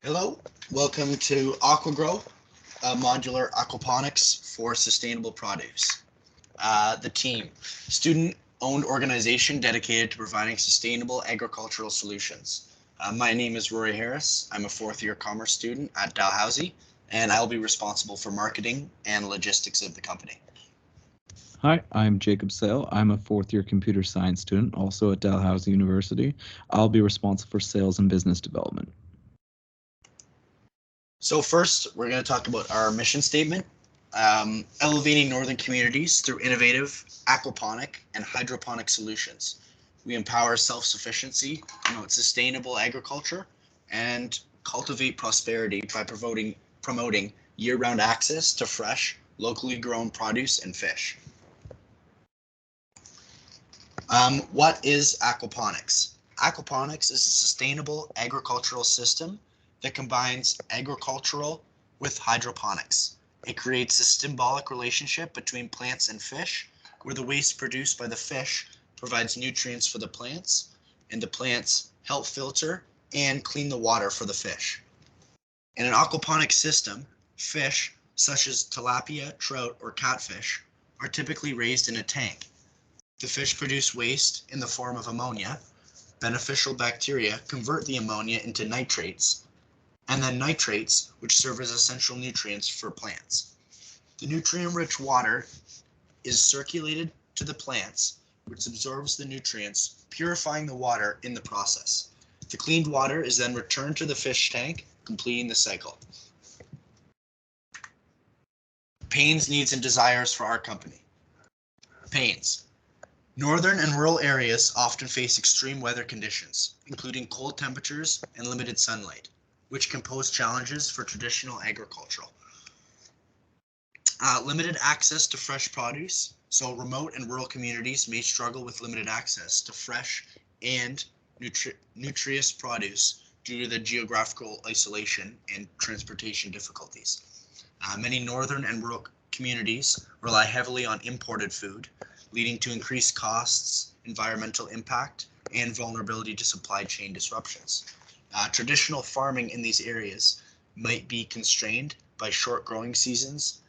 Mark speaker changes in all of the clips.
Speaker 1: Hello, welcome to AuquaGrow, modular aquaponics for sustainable produce. The team, student-owned organization dedicated to providing sustainable agricultural solutions. My name is Rory Harris. I'm a fourth-year commerce student at Dalhousie, and I'll be responsible for marketing and logistics of the company.
Speaker 2: Hi, I'm Jacob Sehl. I'm a fourth year computer science student, also at Dalhousie University. I'll be responsible for sales and business development.
Speaker 1: So first, we're going to talk about our mission statement, elevating northern communities through innovative aquaponic and hydroponic solutions. We empower self-sufficiency, promote sustainable agriculture, and cultivate prosperity by promoting year-round access to fresh, locally grown produce and fish. What is aquaponics? Aquaponics is a sustainable agricultural system that combines agricultural with hydroponics. It creates a symbolic relationship between plants and fish, where the waste produced by the fish provides nutrients for the plants, and the plants help filter and clean the water for the fish. In an aquaponic system, fish such as tilapia, trout, or catfish are typically raised in a tank. The fish produce waste in the form of ammonia. Beneficial bacteria convert the ammonia into nitrates, and then nitrates, which serve as essential nutrients for plants. The nutrient-rich water is circulated to the plants, which absorbs the nutrients, purifying the water in the process. The cleaned water is then returned to the fish tank, completing the cycle. Pains, needs, and desires for our company. Pains. Northern and rural areas often face extreme weather conditions, including cold temperatures and limited sunlight, which can pose challenges for traditional agriculture. Limited access to fresh produce. So remote and rural communities may struggle with limited access to fresh and nutritious produce due to the geographical isolation and transportation difficulties. Many northern and rural communities rely heavily on imported food, leading to increased costs, environmental impact, and vulnerability to supply chain disruptions. Traditional farming in these areas might be constrained by short growing seasons,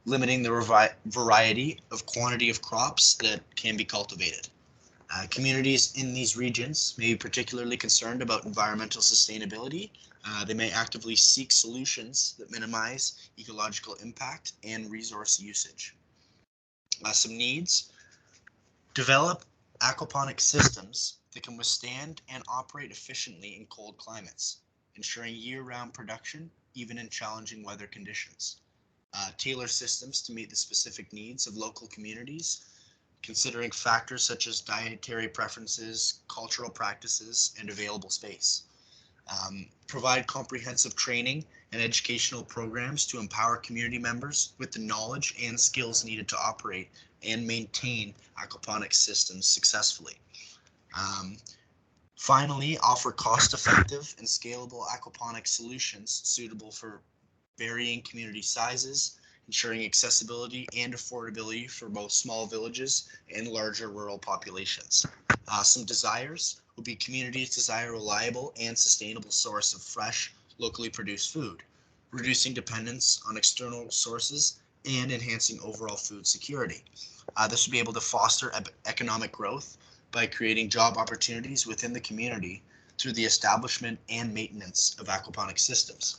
Speaker 1: limiting the variety of quantity of crops that can be cultivated. Communities in these regions may be particularly concerned about environmental sustainability. They may actively seek solutions that minimize ecological impact and resource usage. Some needs: develop aquaponic systems that can withstand and operate efficiently in cold climates, ensuring year-round production even in challenging weather conditions. Tailor systems to meet the specific needs of local communities, considering factors such as dietary preferences, cultural practices, and available space. Provide comprehensive training and educational programs to empower community members with the knowledge and skills needed to operate and maintain aquaponics systems successfully. Um, Finally, offer cost-effective and scalable aquaponics solutions suitable for varying community sizes, ensuring accessibility and affordability for both small villages and larger rural populations. Some desires would be: communities desire a reliable and sustainable source of fresh, locally produced food, reducing dependence on external sources and enhancing overall food security. This would be able to foster economic growth by creating job opportunities within the community through the establishment and maintenance of aquaponic systems.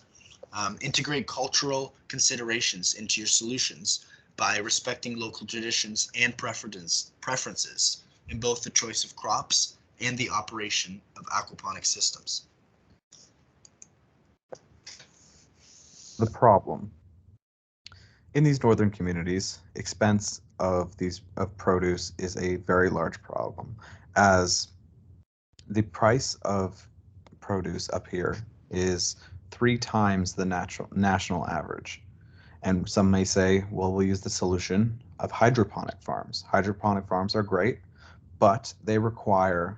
Speaker 1: Integrate cultural considerations into your solutions by respecting local traditions and preferences in both the choice of crops and the operation of aquaponic systems.
Speaker 3: The problem in these northern communities, expense of produce is a very large problem, as the price of produce up here is 3 times the national average. And some may say, well, we'll use the solution of hydroponic farms. Hydroponic farms are great, but they require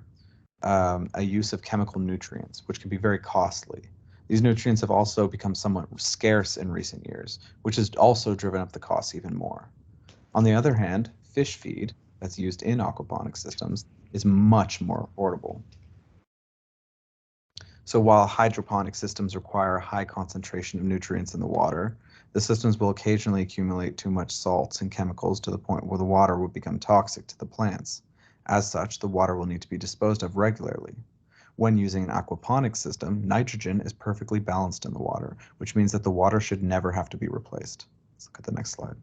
Speaker 3: a use of chemical nutrients, which can be very costly. These nutrients have also become somewhat scarce in recent years, which has also driven up the costs even more. On the other hand, fish feed that's used in aquaponic systems is much more affordable. So while hydroponic systems require a high concentration of nutrients in the water, the systems will occasionally accumulate too much salts and chemicals to the point where the water will become toxic to the plants. As such, the water will need to be disposed of regularly. When using an aquaponics system, nitrogen is perfectly balanced in the water, which means that the water should never have to be replaced. Let's look at the next slide.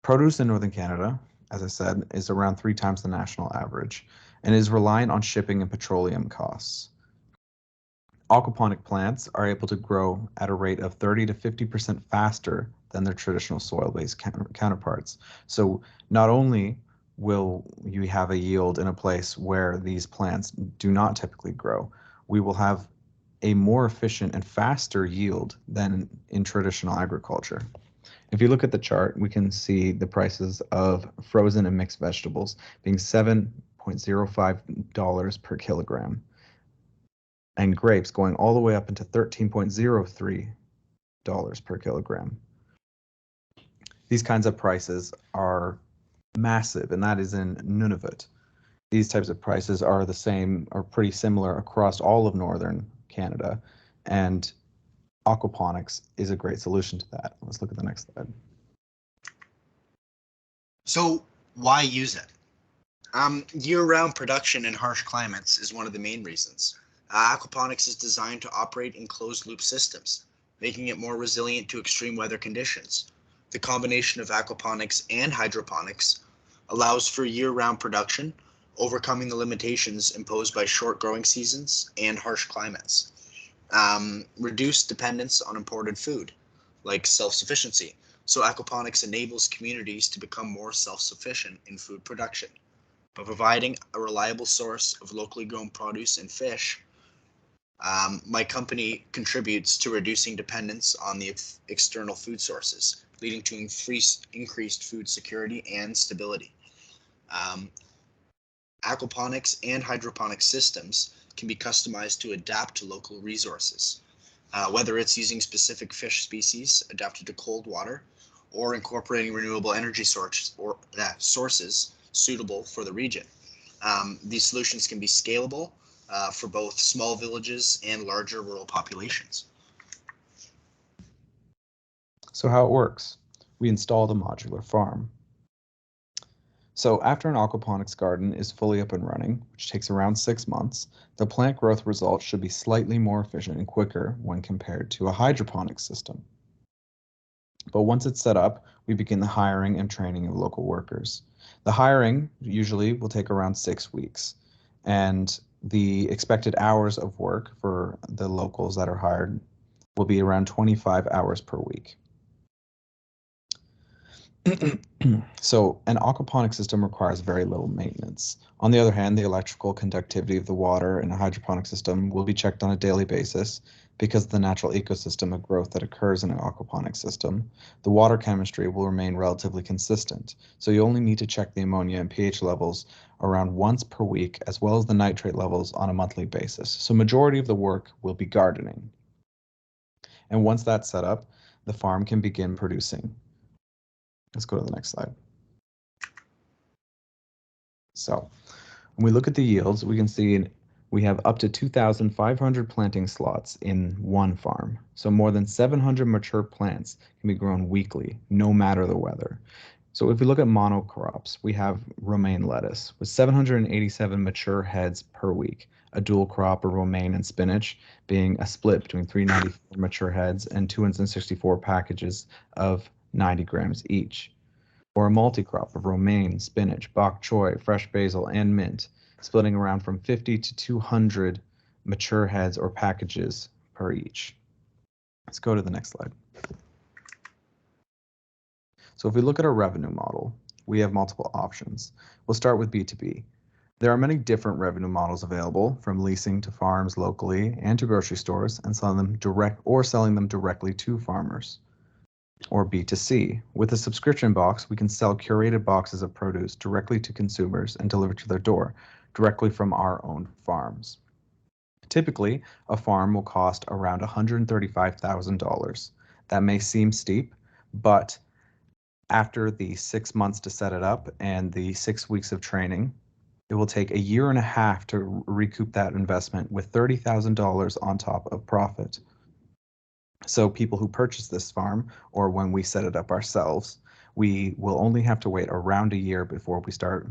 Speaker 3: Produce in northern Canada, as I said, is around 3 times the national average and is reliant on shipping and petroleum costs. Aquaponic plants are able to grow at a rate of 30 to 50% faster than their traditional soil-based counterparts. So not only will you have a yield in a place where these plants do not typically grow, we will have a more efficient and faster yield than in traditional agriculture. If you look at the chart, we can see the prices of frozen and mixed vegetables being $7.05 per kilogram, and grapes going all the way up into $13.03 per kilogram. These kinds of prices are massive, and that is in Nunavut. These types of prices are the same or pretty similar across all of northern Canada, and aquaponics is a great solution to that. Let's look at the next slide.
Speaker 1: So why use it? Year-round production in harsh climates is one of the main reasons. Aquaponics is designed to operate in closed-loop systems, making it more resilient to extreme weather conditions. The combination of aquaponics and hydroponics allows for year-round production, overcoming the limitations imposed by short growing seasons and harsh climates. Reduced dependence on imported food, like self-sufficiency. So aquaponics enables communities to become more self-sufficient in food production. By providing a reliable source of locally grown produce and fish, my company contributes to reducing dependence on the external food sources, leading to increased food security and stability. Aquaponics and hydroponic systems can be customized to adapt to local resources, whether it's using specific fish species adapted to cold water or incorporating renewable energy sources suitable for the region. These solutions can be scalable for both small villages and larger rural populations.
Speaker 3: So how it works, we install the modular farm. So after an aquaponics garden is fully up and running, which takes around 6 months, the plant growth results should be slightly more efficient and quicker when compared to a hydroponics system. But once it's set up, we begin the hiring and training of local workers. The hiring usually will take around 6 weeks, and the expected hours of work for the locals that are hired will be around 25 hours per week. So an aquaponic system requires very little maintenance. On the other hand, the electrical conductivity of the water in a hydroponic system will be checked on a daily basis because of the natural ecosystem of growth that occurs in an aquaponic system. The water chemistry will remain relatively consistent, so you only need to check the ammonia and pH levels around once per week, as well as the nitrate levels on a monthly basis. So majority of the work will be gardening. And once that's set up, the farm can begin producing. Let's go to the next slide. So when we look at the yields, we can see we have up to 2,500 planting slots in one farm. So more than 700 mature plants can be grown weekly, no matter the weather. So if we look at monocrops, we have romaine lettuce with 787 mature heads per week, a dual crop of romaine and spinach being a split between 394 mature heads and 264 packages of 90 grams each, or a multi-crop of romaine, spinach, bok choy, fresh basil, and mint, splitting around from 50 to 200 mature heads or packages per each. Let's go to the next slide. So if we look at our revenue model, we have multiple options. We'll start with B2B. There are many different revenue models available, from leasing to farms locally and to grocery stores, and selling them directly to farmers. Or B2C. With a subscription box, we can sell curated boxes of produce directly to consumers and deliver to their door, directly from our own farms. Typically, a farm will cost around $135,000. That may seem steep, but after the 6 months to set it up and the 6 weeks of training, It will take a year and a half to recoup that investment with $30,000 on top of profit. So people who purchase this farm, or when we set it up ourselves, we will only have to wait around a year before we start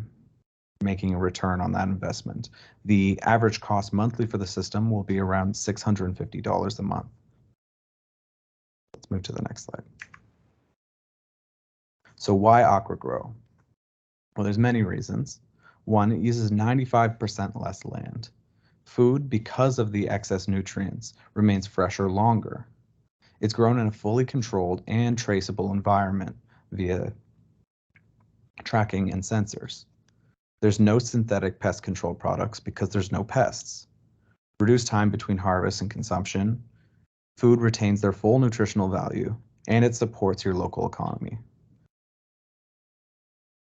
Speaker 3: making a return on that investment. The average cost monthly for the system will be around $650 a month. Let's move to the next slide. So why AuquaGrow? Well, there's many reasons. One, it uses 95% less land. Food, because of the excess nutrients, remains fresher longer. It's grown in a fully controlled and traceable environment via tracking and sensors. There's no synthetic pest control products because there's no pests. Reduced time between harvest and consumption. Food retains their full nutritional value, and it supports your local economy.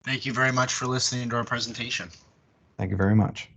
Speaker 1: Thank you very much for listening to our presentation.
Speaker 3: Thank you very much.